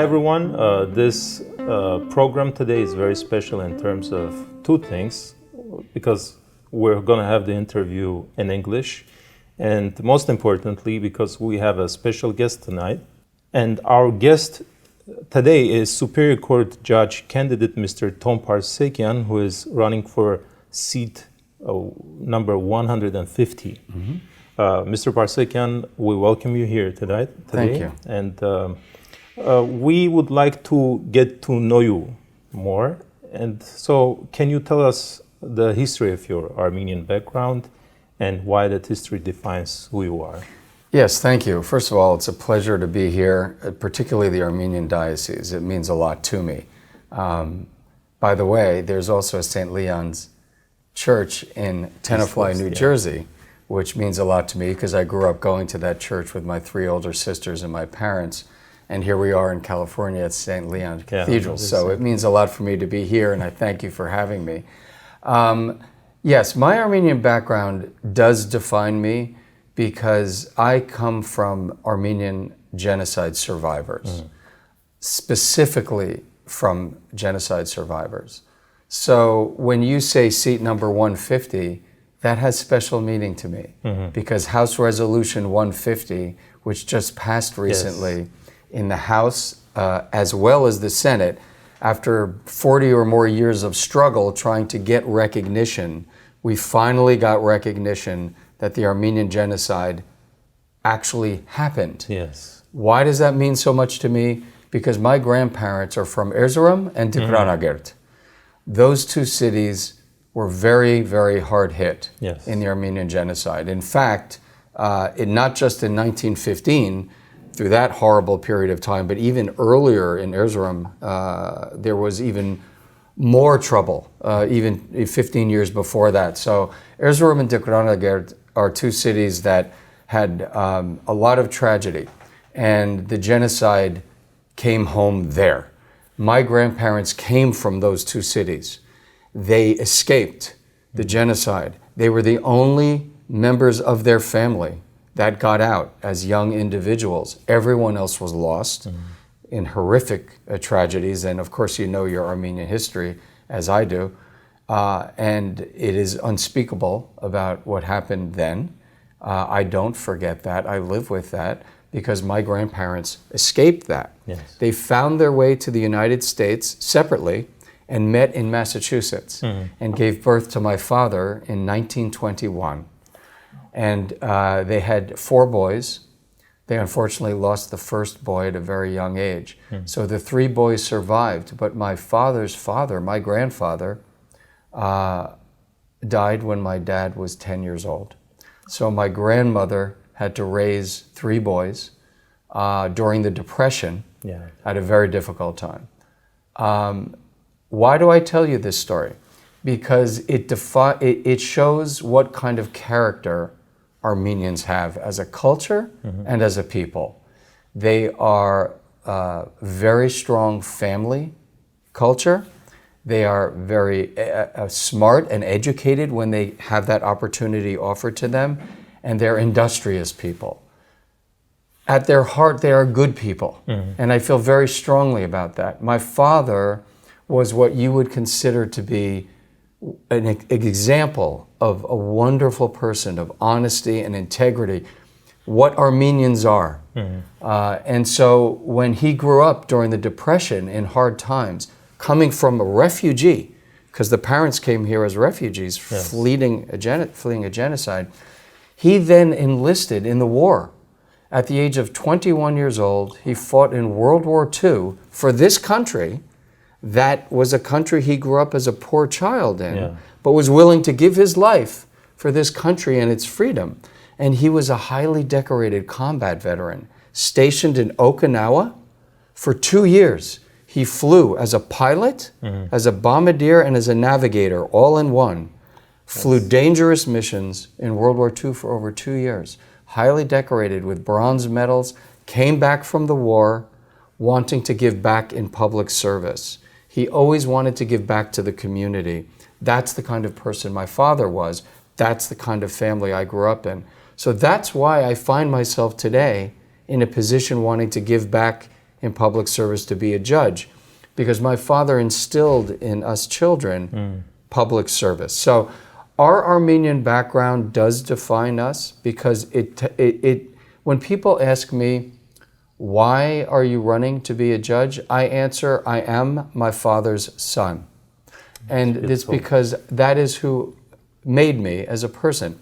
everyone. This program today is very special in terms of two things, because we're going to have the interview in English, and most importantly, because we have a special guest tonight. And our guest today is Superior Court Judge candidate Mr. Tom Parsekian, who is running for seat number 150. Mr. Parsekian, we welcome you here today. Thank you. And we would like to get to know you more. And so can you tell us the history of your Armenian background and why that history defines who you are? Yes, thank you. First of all, it's a pleasure to be here, particularly the Armenian Diocese. It means a lot to me. By the way, there's also a St. Leon's Church in Tenafly, New Jersey, which means a lot to me because I grew up going to that church with my three older sisters and my parents. And here we are in California at St. Leon Cathedral. So it means a lot for me to be here, and I thank you for having me. Yes, my Armenian background does define me because I come from Armenian genocide survivors, specifically from genocide survivors. So when you say seat number 150, that has special meaning to me because House Resolution 150, which just passed recently in the House as well as the Senate, after 40 or more years of struggle trying to get recognition, we finally got recognition that the Armenian genocide actually happened. Yes. Why does that mean so much to me? Because my grandparents are from Erzurum and Qristonia. Those two cities were very, very hard hit in the Armenian genocide. In fact, not just in 1915, through that horrible period of time, but even earlier in Erzurum, there was even more trouble, even 15 years before that. So Erzurum and Qristonia are two cities that had a lot of tragedy, and the genocide came home there. My grandparents came from those two cities. They escaped the genocide. They were the only members of their family that got out as young individuals. Everyone else was lost in horrific tragedies. And of course, you know your Armenian history, as I do. And it is unspeakable about what happened then. I don't forget that. I live with that because my grandparents escaped that. Yes. They found their way to the United States separately and met in Massachusetts and gave birth to my father in 1921. And they had 4 boys. They unfortunately lost the first boy at a very young age. So the 3 boys survived, but my father's father, my grandfather, died when my dad was 10 years old. So my grandmother had to raise 3 boys during the Depression at a very difficult time. Why do I tell you this story? Because it shows what kind of character Armenians have as a culture and as a people. They are a very strong family culture. They are very smart and educated when they have that opportunity offered to them, and they're industrious people. At their heart, they are good people, and I feel very strongly about that. My father was what you would consider to be an example of a wonderful person of honesty and integrity, what Armenians are. And so when he grew up during the Depression in hard times, coming from a refugee, because the parents came here as refugees, fleeing a genocide, he then enlisted in the war. At the age of 21 years old, he fought in World War II for this country. That was a country he grew up as a poor child in, but was willing to give his life for this country and its freedom. And he was a highly decorated combat veteran, stationed in Okinawa for 2 years. He flew as a pilot, as a bombardier, and as a navigator, all in one. Flew dangerous missions in World War II for over 2 years. Highly decorated with bronze medals, came back from the war wanting to give back in public service. He always wanted to give back to the community. That's the kind of person my father was. That's the kind of family I grew up in. So that's why I find myself today in a position wanting to give back in public service to be a judge, because my father instilled in us children public service. So our Armenian background does define us, because when people ask me, why are you running to be a judge? I answer, I am my father's son. And it's because that is who made me as a person.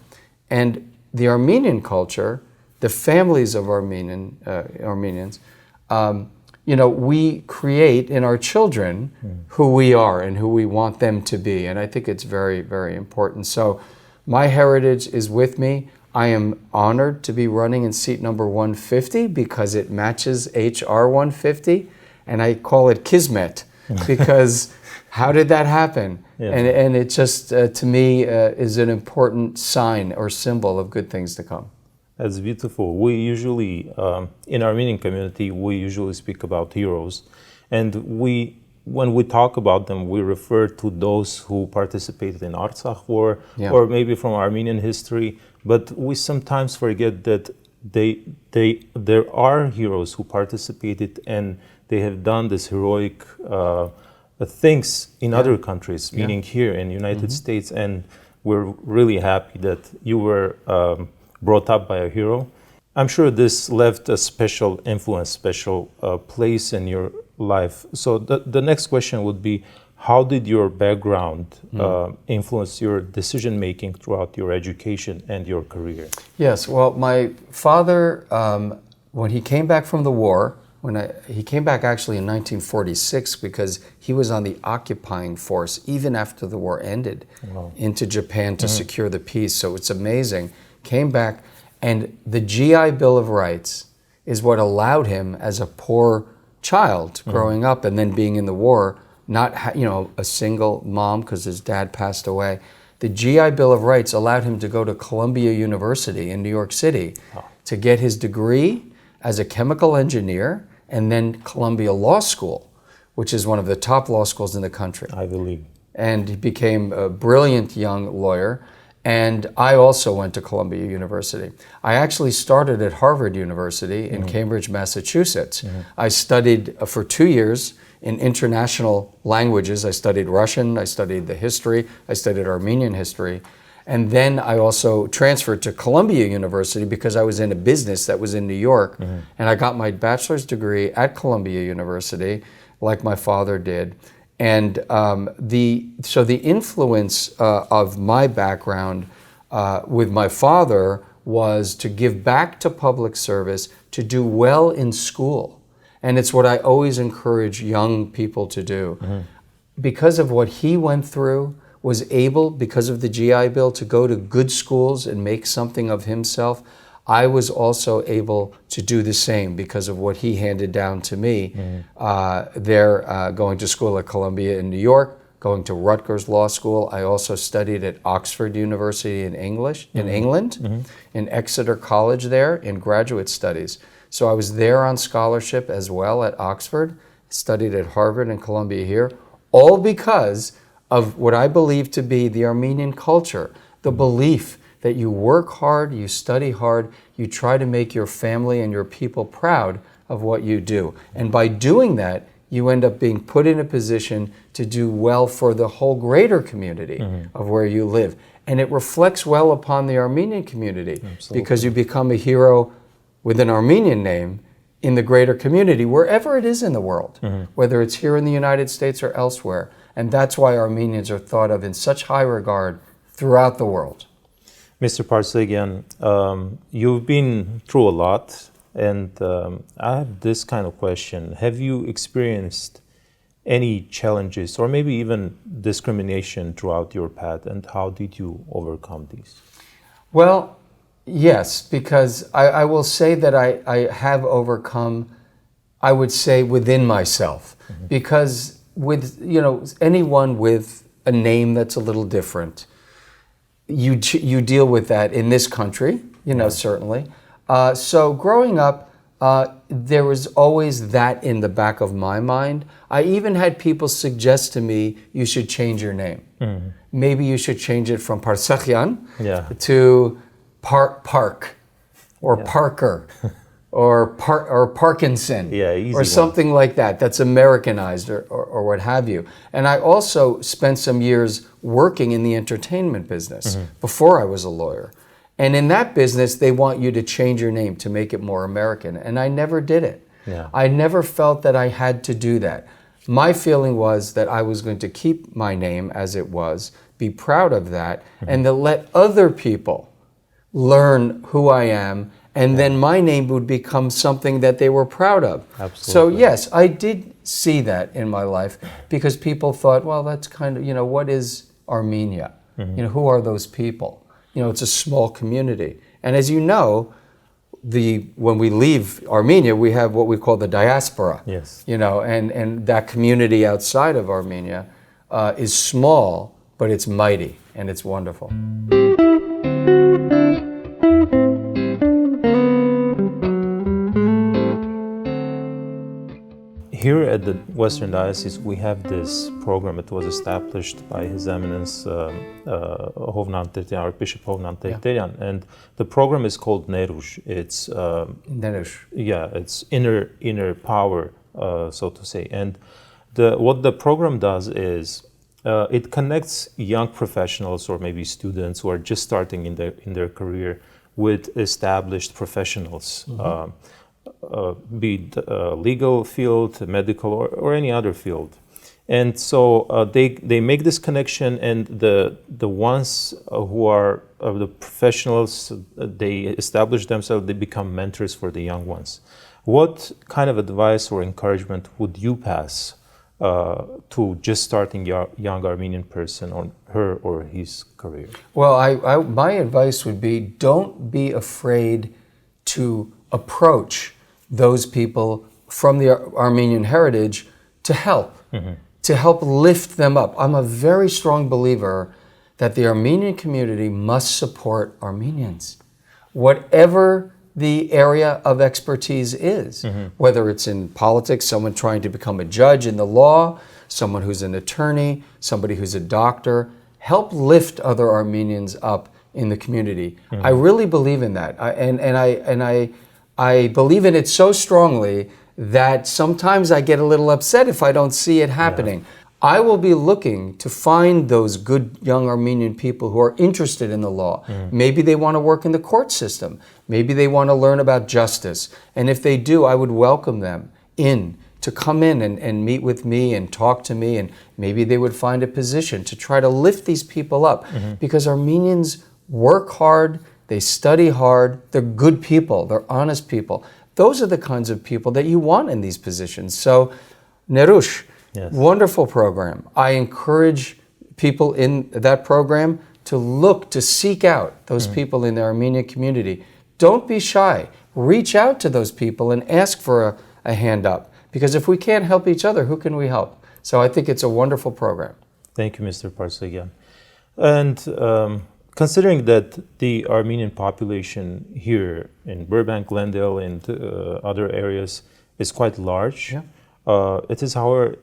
And the Armenian culture, the families of Armenians, we create in our children who we are and who we want them to be. And I think it's very, very important. So my heritage is with me. I am honored to be running in seat number 150 because it matches HR 150. And I call it Kismet, because how did that happen? Yeah. And it just, to me, is an important sign or symbol of good things to come. That's beautiful. We usually, in our Armenian community, we usually speak about heroes. And when we talk about them, we refer to those who participated in Artsakh War, or maybe from Armenian history. But we sometimes forget that there are heroes who participated, and they have done this heroic things in other countries, meaning here in the United States. And we're really happy that you were brought up by a hero. I'm sure this left a special influence, special place in your life. So the next question would be, how did your background influence your decision-making throughout your education and your career? Yes, well, my father, when he came back from the war, he came back actually in 1946, because he was on the occupying force even after the war ended, into Japan to secure the peace. So it's amazing. Came back, and the GI Bill of Rights is what allowed him, as a poor child growing up and then being in the war, not a single mom because his dad passed away. The GI Bill of Rights allowed him to go to Columbia University in New York City to get his degree as a chemical engineer, and then Columbia Law School, which is one of the top law schools in the country. I believe. And he became a brilliant young lawyer. And I also went to Columbia University. I actually started at Harvard University in Cambridge, Massachusetts. I studied for 2 years in international languages. I studied Russian, I studied the history, I studied Armenian history. And then I also transferred to Columbia University because I was in a business that was in New York. And I got my bachelor's degree at Columbia University, like my father did. And the influence of my background with my father was to give back to public service, to do well in school. And it's what I always encourage young people to do. Because of what he went through, was able, because of the GI Bill, to go to good schools and make something of himself. I was also able to do the same because of what he handed down to me. Going to school at Columbia in New York, going to Rutgers Law School. I also studied at Oxford University in England, in Exeter College there in graduate studies. So I was there on scholarship as well at Oxford, studied at Harvard and Columbia here, all because of what I believe to be the Armenian culture, the belief that you work hard, you study hard, you try to make your family and your people proud of what you do. And by doing that, you end up being put in a position to do well for the whole greater community of where you live. And it reflects well upon the Armenian community. Absolutely. Because you become a hero with an Armenian name in the greater community, wherever it is in the world, whether it's here in the United States or elsewhere. And that's why Armenians are thought of in such high regard throughout the world. Mr. Parsekian, you've been through a lot, and I have this kind of question. Have you experienced any challenges or maybe even discrimination throughout your path, and how did you overcome these? Well, yes, because I will say that I have overcome, I would say, within myself. Because with anyone with a name that's a little different, you deal with that in this country, certainly. So growing up, there was always that in the back of my mind. I even had people suggest to me, you should change your name. Maybe you should change it from Parsekian to Park or Parker or Parkinson, Yeah, easy or one. something like that. That's Americanized, or what have you. And I also spent some years working in the entertainment business before I was a lawyer. And in that business, they want you to change your name to make it more American. And I never did it. Yeah. I never felt that I had to do that. My feeling was that I was going to keep my name as it was, be proud of that, and to let other people learn who I am, and then my name would become something that they were proud of. Absolutely. So yes, I did see that in my life, because people thought, well, that's kind of, what is Armenia? Who are those people? It's a small community. And as you know, when we leave Armenia, we have what we call the diaspora. Yes. And that community outside of Armenia is small, but it's mighty, and it's wonderful. Here at the Western Diocese, we have this program. It was established by His Eminence Archbishop Hovnand Tertelian, and the program is called Nerush. It's Nerush. Yeah, it's inner power, so to say. And what the program does is it connects young professionals or maybe students who are just starting in their career with established professionals. Be it legal field, medical, or any other field. And so they make this connection, and the ones who are the professionals, they establish themselves, they become mentors for the young ones. What kind of advice or encouragement would you pass to just starting young Armenian person on her or his career? Well, my advice would be, don't be afraid to approach those people from the Armenian heritage to help lift them up. I'm a very strong believer that the Armenian community must support Armenians, whatever the area of expertise is, whether it's in politics, someone trying to become a judge in the law, someone who's an attorney, somebody who's a doctor. Help lift other Armenians up in the community. I really believe in that, I believe in it so strongly that sometimes I get a little upset if I don't see it happening. Yeah. I will be looking to find those good young Armenian people who are interested in the law. Maybe they want to work in the court system. Maybe they want to learn about justice. And if they do, I would welcome them to come in and meet with me and talk to me, and maybe they would find a position to try to lift these people up. Because Armenians work hard, they study hard, they're good people, they're honest people. Those are the kinds of people that you want in these positions. So, Nerush, wonderful program. I encourage people in that program to seek out those people in the Armenian community. Don't be shy. Reach out to those people and ask for a hand up. Because if we can't help each other, who can we help? So I think it's a wonderful program. Thank you, Mr. Parsekian. And considering that the Armenian population here in Burbank, Glendale, and other areas is quite large, it is, however,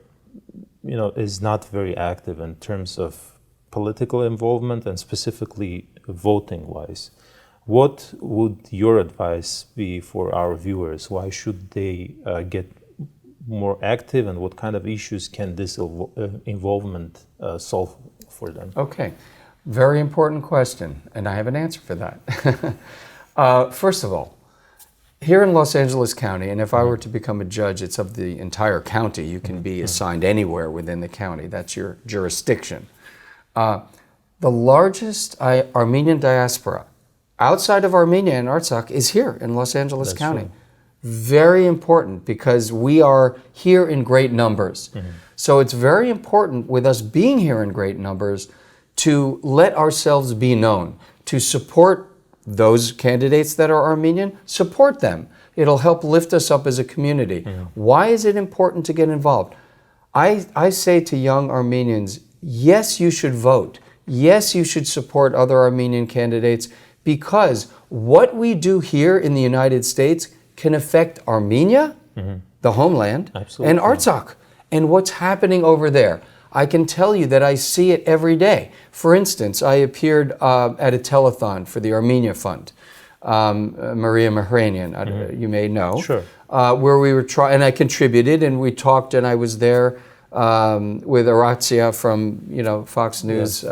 is not very active in terms of political involvement and specifically voting-wise. What would your advice be for our viewers? Why should they get more active, and what kind of issues can this involvement solve for them? Okay. Very important question, and I have an answer for that. First of all, here in Los Angeles County, and if I were to become a judge, it's of the entire county. You can be assigned anywhere within the county. That's your jurisdiction. The largest Armenian diaspora outside of Armenia and Artsakh is here in Los Angeles County. True. Very important, because we are here in great numbers. So it's very important, with us being here in great numbers, to let ourselves be known, to support those candidates that are Armenian, support them. It'll help lift us up as a community. Why is it important to get involved? I say to young Armenians, yes, you should vote. Yes, you should support other Armenian candidates, because what we do here in the United States can affect Armenia, the homeland, and Artsakh, and what's happening over there. I can tell you that I see it every day. For instance, I appeared at a telethon for the Armenia Fund Maria Mahranian, you may know. Sure. Where we were trying, and I contributed, and we talked, and I was there with Orazia from Fox News,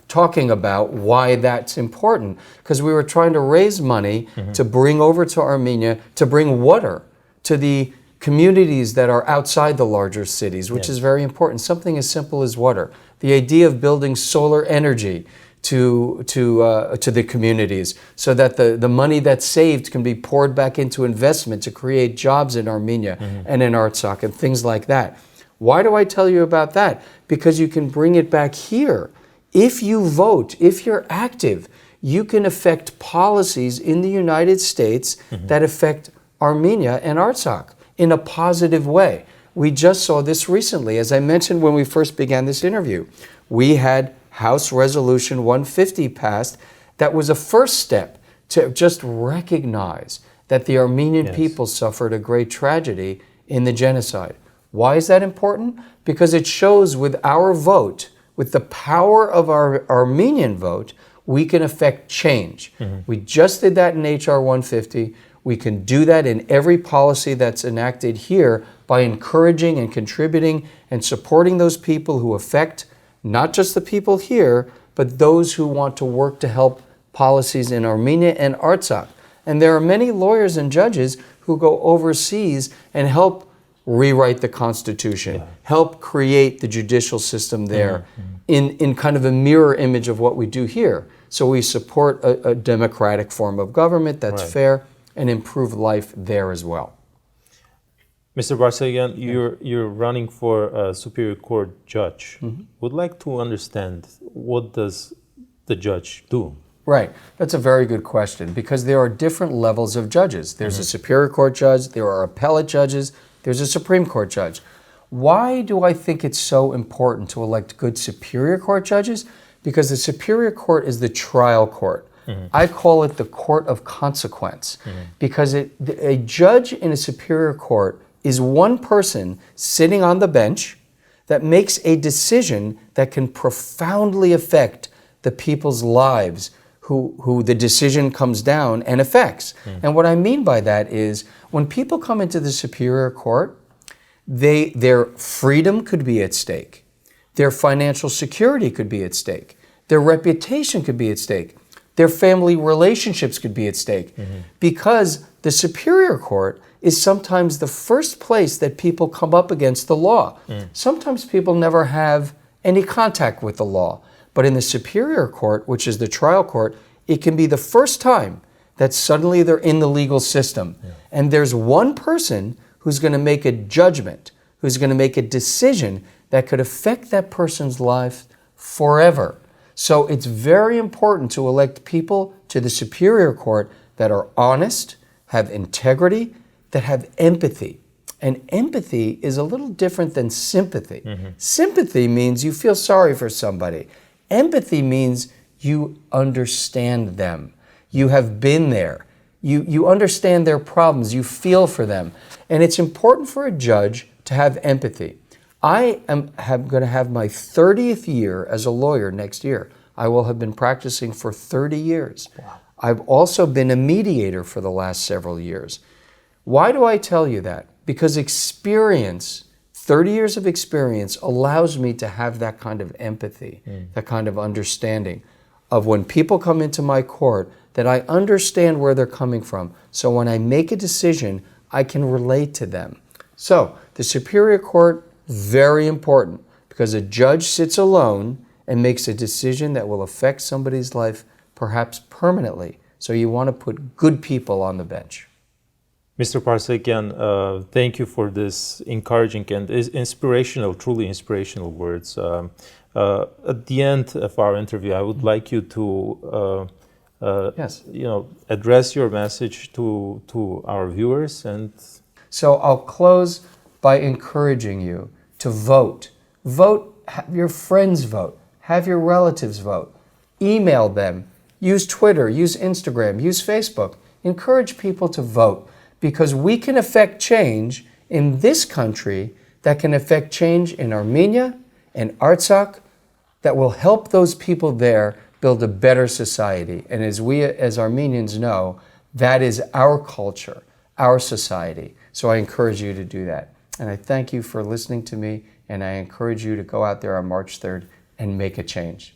talking about why that's important, because we were trying to raise money to bring over to Armenia, to bring water to the communities that are outside the larger cities, which is very important. Something as simple as water. The idea of building solar energy to the communities, so that the money that's saved can be poured back into investment to create jobs in Armenia and in Artsakh and things like that. Why do I tell you about that? Because you can bring it back here. If you vote, if you're active, you can affect policies in the United States that affect Armenia and Artsakh in a positive way. We just saw this recently. As I mentioned when we first began this interview, we had House Resolution 150 passed. That was a first step to just recognize that the Armenian people suffered a great tragedy in the genocide. Why is that important? Because it shows with our vote, with the power of our Armenian vote, we can affect change. We just did that in HR 150. We can do that in every policy that's enacted here by encouraging and contributing and supporting those people who affect not just the people here, but those who want to work to help policies in Armenia and Artsakh. And there are many lawyers and judges who go overseas and help rewrite the Constitution, help create the judicial system there in kind of a mirror image of what we do here. So we support a democratic form of government that's fair and improve life there as well. Mr. Parsekian, you're running for a Superior Court judge. Would like to understand, what does the judge do? Right. That's a very good question, because there are different levels of judges. There's a Superior Court judge, there are appellate judges, there's a Supreme Court judge. Why do I think it's so important to elect good Superior Court judges? Because the Superior Court is the trial court. I call it the court of consequence, because a judge in a Superior Court is one person sitting on the bench that makes a decision that can profoundly affect the people's lives who the decision comes down and affects. And what I mean by that is, when people come into the Superior Court, their freedom could be at stake, their financial security could be at stake, their reputation could be at stake, their family relationships could be at stake, because the Superior Court is sometimes the first place that people come up against the law. Sometimes people never have any contact with the law, but in the Superior Court, which is the trial court, it can be the first time that suddenly they're in the legal system. And there's one person who's going to make a judgment, who's going to make a decision that could affect that person's life forever. So it's very important to elect people to the Superior Court that are honest, have integrity, that have empathy. And empathy is a little different than sympathy. Sympathy means you feel sorry for somebody. Empathy means you understand them. You have been there. You understand their problems. You feel for them. And it's important for a judge to have empathy. I am going to have my 30th year as a lawyer next year. I will have been practicing for 30 years. Wow. I've also been a mediator for the last several years. Why do I tell you that? Because experience, 30 years of experience, allows me to have that kind of empathy, that kind of understanding of when people come into my court, that I understand where they're coming from. So when I make a decision, I can relate to them. So the Superior Court, very important, because a judge sits alone and makes a decision that will affect somebody's life perhaps permanently. So you want to put good people on the bench. Mr. Parsekian, thank you for this encouraging and inspirational, truly inspirational words. At the end of our interview, I would like you to address your message to our viewers. And so I'll close by encouraging you to vote. Vote, have your friends vote, have your relatives vote, email them, use Twitter, use Instagram, use Facebook. Encourage people to vote, because we can affect change in this country that can affect change in Armenia and Artsakh, that will help those people there build a better society. And as we as Armenians know, That is our culture, our society. So I encourage you to do that. And I thank you for listening to me, and I encourage you to go out there on March 3rd and make a change.